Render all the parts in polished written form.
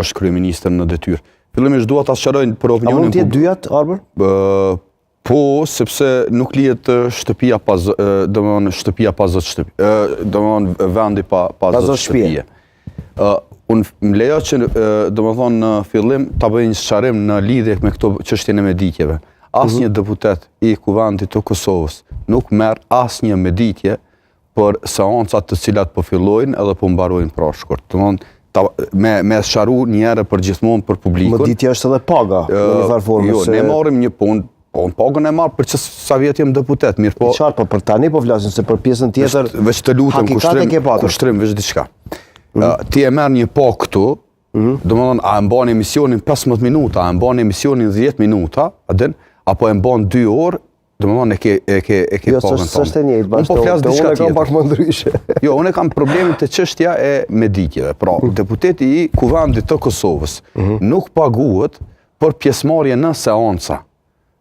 është kryeministër në detyrë. Fillimisht dua ta sqaroj për opinionin. A mund të jetë dyjat, Arber? Po, sepse nuk lihet shtëpia pas, domethënë shtëpia pas zot shtëpi. Domethënë vendi pa zot shtëpie. Unë më lejo që domethënë në fillim ta bëj një sqarim në lidhje me këto çështjen e meditjeve. Asnjë deputet i Kuvendit të Kosovës nuk merr asnjë meditje për seancat të cilat po fillojnë edhe po mbarojnë pra shkurt. Domethënë me sqaru një herë për gjithmonë për publikun. Meditja është edhe paga në një farë forme. Jo, ne marrim një punë. Po, në pagën e marrë për që sa vjetë jem deputet, mirë po... Qarë, po për tani po flasin, se për pjesën tjetër... Veç të lutëm, kushtrim, veç diçka. Ti e merë një pagë këtu, do më dhënë, a e mban emisionin 15 minuta, a e mban emisionin 10 minuta, apo e mban 2 orë, do më dhënë, e ke pagën tonë. Jo, së është e njëjtë, unë po flasë diçka tjetër. Unë e kam pak më ndryshe. Jo, unë e kam problemin të çështja e meditjeve. Pra, deputeti i Kuvendit të Kosovës nuk paguhet për pjesëmarrje në seanca.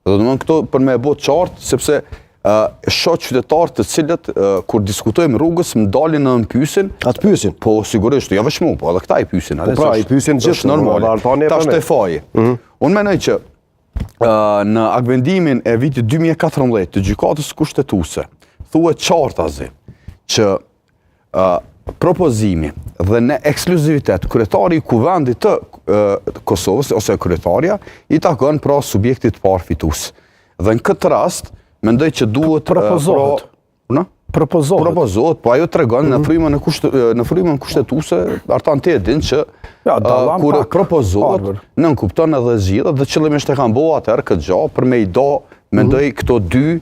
Dhe domethënë këto për me e bë qartë, sepse shoh qytetarë të cilët kur diskutojmë rrugës më dalin në më pyesin. Atë pyesin? Po sigurisht, jo vetëm po edhe këta i pyesin. Po pra, i pyesin gjithë normale. Tash te faji. Unë mendoj që në akvendimin e vitit 2014 të gjykatës kushtetuese thuhet qartazi që propozimi dhe në ekskluzivitet kryetari i Kuvendit të Kosovës ose kryetarja i takon pra subjektit parë fitues. Dhe në këtë rast mendoj që duhet propozohet. Propozohet, po ajo tregon në frymën kushtetuese, artan të e din që kur propozohet nën kupton edhe zgjidhet dhe qëllimisht e kanë bëu atëherë këtë gjë për me i do mendoj këto dy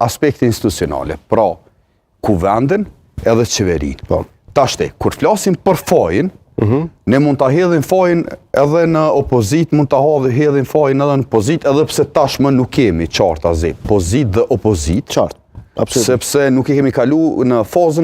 aspekte institucionale. Pra Kuvendin edhe qeverinë. Tashti, kur flasim për fajin, ne mund ta hedhim fajin edhe në opozit, mund ta hedhim fajin edhe në pozit, edhe pse tashmë nuk kemi qartazi, pozit dhe opozit. Qartë, absolutisht. Sepse nuk i kemi kalu në fazën